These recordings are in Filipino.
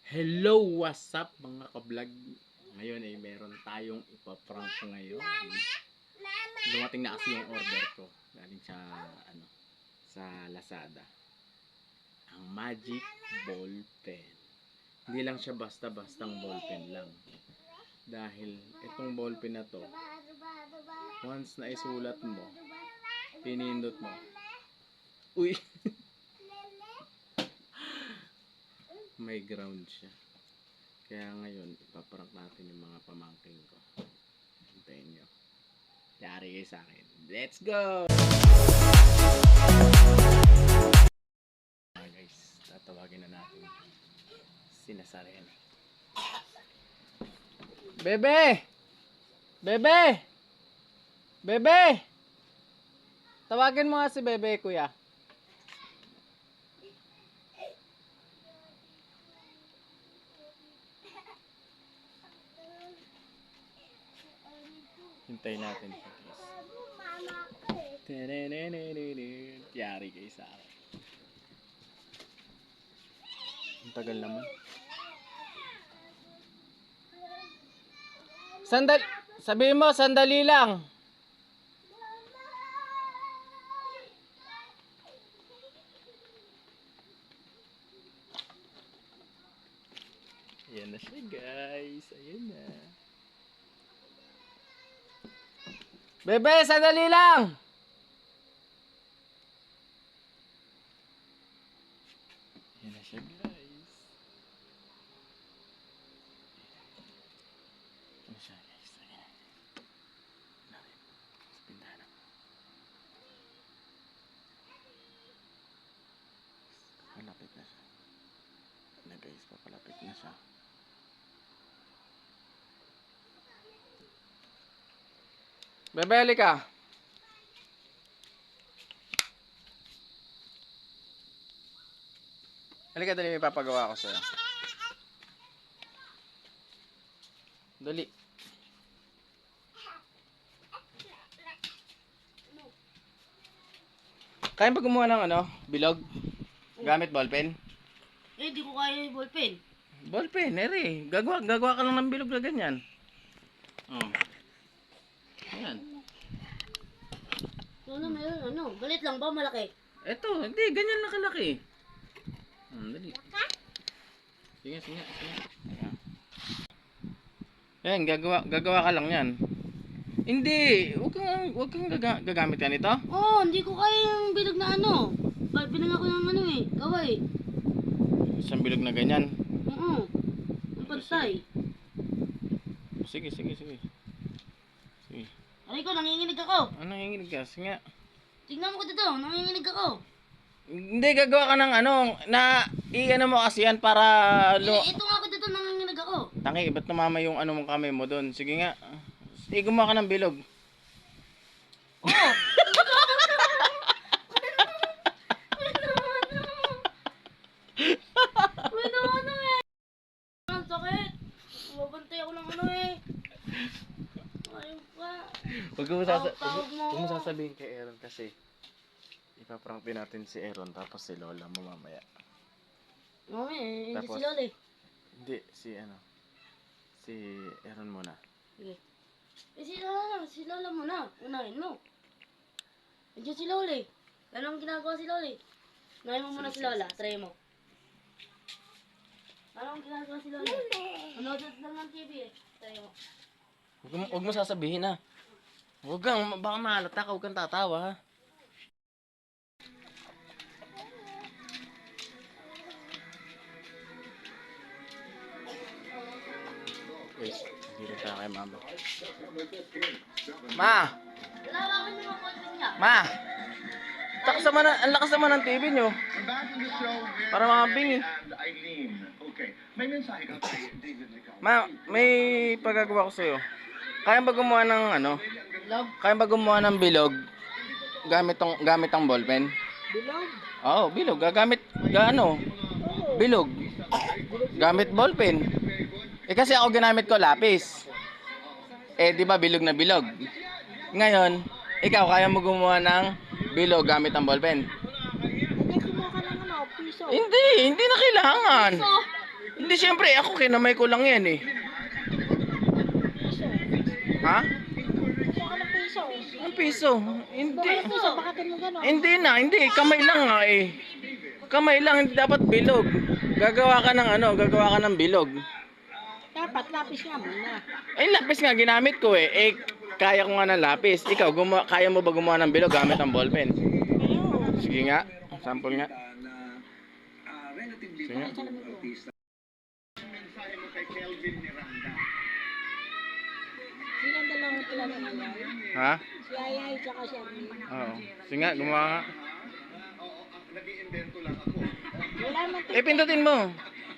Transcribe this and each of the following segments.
Hello, what's up mga ka-vlog? Ngayon ay meron tayong ipaprank ngayon. Dumating na kasi yung order ko galing sa sa Lazada. Ang Magic Ball Pen. Hindi lang siya basta-bastang ball pen lang. Dahil itong ball pen na to, once na isulat mo, pinindot mo. Uy! May ground siya. Kaya ngayon, ipaprank natin yung mga pamangkin ko. Hintayin nyo. Yari kayo sa akin. Let's go! Guys, tatawagin na natin si Nazareno. Bebe! Bebe! Bebe! Tawagin mo nga si Bebe, kuya. Hintayin natin siya, guys. Yari kayo sa akin. Ang tagal naman. Sabihin mo, sandali lang. Ayan na siya, guys. Ayan na. Bebe, sandali lang! Ayan na siya, guys. Ayan na siya, guys. Ayan na. Natin. Sa pindahan na. Papalapit na siya. Ayan na, guys. Papalapit na siya. Bebe, halika. Halika, dali, may papagawa ko sa'yo. Dali. Kaya ba gumawa ng bilog? Gamit ballpen? Di ko kaya yung ballpen. Ballpen, ere. Gagawa ka lang ng bilog na ganyan. Oh. Ayan. Meron, galit lang ba? Malaki? Eto, hindi, ganyan na kalaki. Dali. Sige. Ayan, gagawa ka lang yan. Hindi, wag kang gagamit yan ito. Oo, hindi ko kaya yung bilog na Binang ako ng gaway. Isang bilog na ganyan. Oo, ang pantay. Sige. Aray ko, nanginginig ako. Ano nanginginig ka? Sige nga. Tingnan mo ko dito, nanginginig ako. Hindi, gagawa ka ng i-ano mo kasi yan para Ito nga ako dito, nanginginig ako. Tangi, ba't namama yung mo kamay mo doon? Sige nga. Gumawa ka ng bilog. Oo. Ang sakit. Mabantay ako ng Ayun pa. Huwag mo sasabihin kay Aaron kasi ipaprank din natin si Aaron tapos si Lola mo mamaya. Hindi Tapos, si Loli. Hindi, si Aaron muna. Sige. Si Lola muna. Unahin mo. Nandiyan si Loli. Anong ginagawa si Loli? Unahin mo muna si Lola. Try mo. Anong ginagawa si Lola? Manood lang ng TV eh. Try mo. Huwag mo sasabihin na. Baka mahalata ka, huwag kang tatawa ha. Wait, dito tayo kay mama. Ma! Lawakan niyo ang konti niya. Ma! Ang lakas naman ng TV nyo. Para mga bingi. Ma, may pagagawa ko sa'yo. Kaya ba gumawa ng Bilog? Kaya ba gumawa ng bilog gamit ang ballpen? Bilog? Oo, bilog. Bilog. Gamit ballpen. Kasi ako ginamit ko lapis. Di ba bilog na bilog? Ngayon, ikaw kaya mo gumawa ng bilog gamit ang ballpen? Hindi kumuha ka ng piso. Hindi na kailangan. So, Hindi, siyempre, ako kinamay ko lang yan eh. Ha? Baka ng piso. Ang piso? Hindi. Piso, bakatin mo gano'n. Hindi na, hindi. Kamay lang nga eh. Kamay lang, hindi dapat bilog. Gagawa ka ng gagawa ka ng bilog. Dapat lapis nga muna. Ay, lapis nga ginamit ko eh. Eh, kaya ko nga ng lapis. Ikaw, kaya mo ba gumawa ng bilog gamit ang ballpen? Sige nga, sample nga. Sige nga. Silang dalawang pila ng Ayay. Ha? Si Ayay tsaka si Armin. Oo. Sige nga, gumawa nga. Wala man Eh, pindutin mo.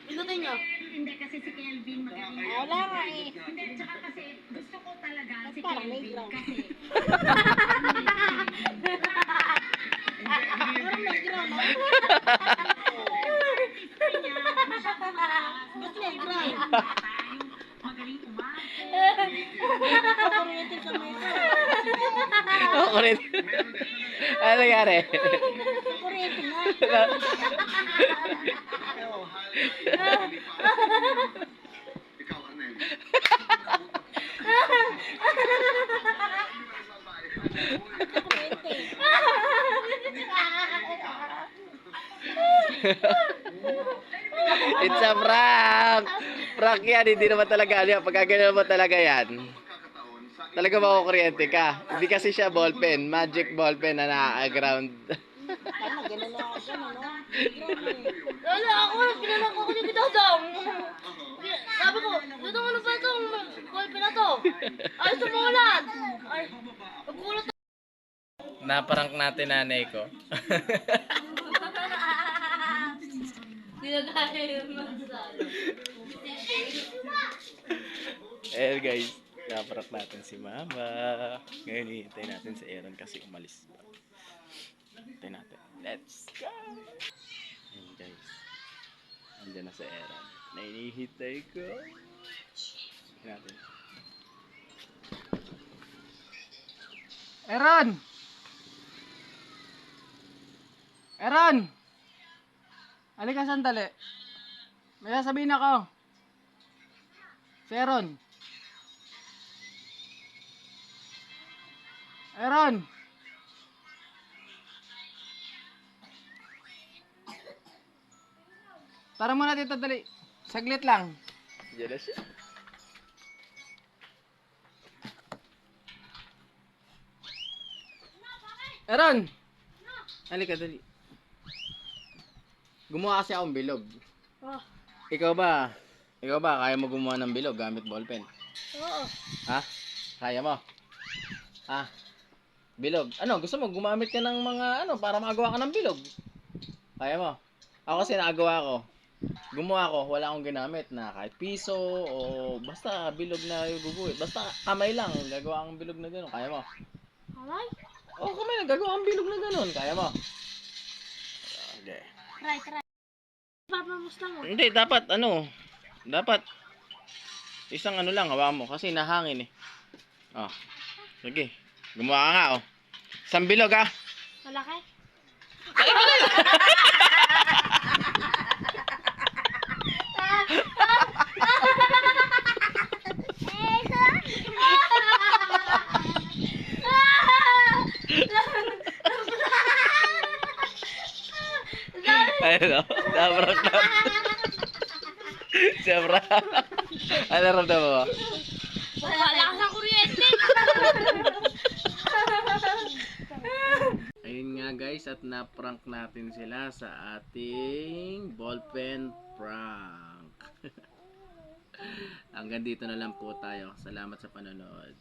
Pindutin nyo. Hindi kasi si Kelvin magiging... Wala nga eh. Hindi, tsaka kasi gusto ko talaga si Parang may Kelvin ground. kasi... Parang may ground, no? Ba't may ground? Magaling umarte. Kuryente ka may ito. Oo, kulit. Ano nangyari? Kuryente nga. It's a prank! Prank yan, hindi naman talaga. Pagka ganun mo talaga yan. Talaga makukuryente ka. Hindi kasi siya ballpen. Magic ballpen na naka-ground. Ano, gano'n na ako, gano'n, no? Wala ako, pinanak ako ni Kitadang. Sabi ko, dito ano ba itong ballpen na to? Ay, sumulat! Ay, nagulat Naprank natin nanay ko. Dinagaya yung magsalo. Eh guys, naprank natin si Mama. Ngayon hihintay natin si Aaron kasi umalis. Hintay natin. Let's go! Ayun guys. Andiyan na si Aaron. Nainihintay ko. Hintay natin. Aaron! Aaron! Halika sandali. May sasabihin ako. Si Aaron. Aaron! Tara muna dito, dali. Saglit lang. Diyan na siya. Aaron! Halika, dali. Gumawa kasi akong bilog. Oh, Ikaw ba? Ikaw ba? Kaya mo gumawa ng bilog gamit ballpen? oo. Ha? Kaya mo? Ha? Bilog. Ano? Gusto mo gumamit ka ng mga para makagawa ka ng bilog? Kaya mo? Ako kasi nakagawa ko. Gumawa ko, wala akong ginamit na kahit piso o basta bilog na guguhit. Basta kamay lang, gagawa ang bilog na gano'n. Kaya mo? Alay? Oo, kamay lang, gagawa ang bilog na gano'n. Kaya mo? Okay. Try. Papamusta mo? Hindi, dapat dapat isang lang hawa mo kasi nahangin eh. Oh. Sige. Gumawa ka nga oh. Isang bilog ah. Malaki? Ayun oh. Sabrak na. Sabrak. Ano ramdam mo? Wala ka sa kuryente. Ayun nga guys, at na-prank natin sila sa ating ballpen prank. Hanggang dito na lang po tayo. Salamat sa panonood.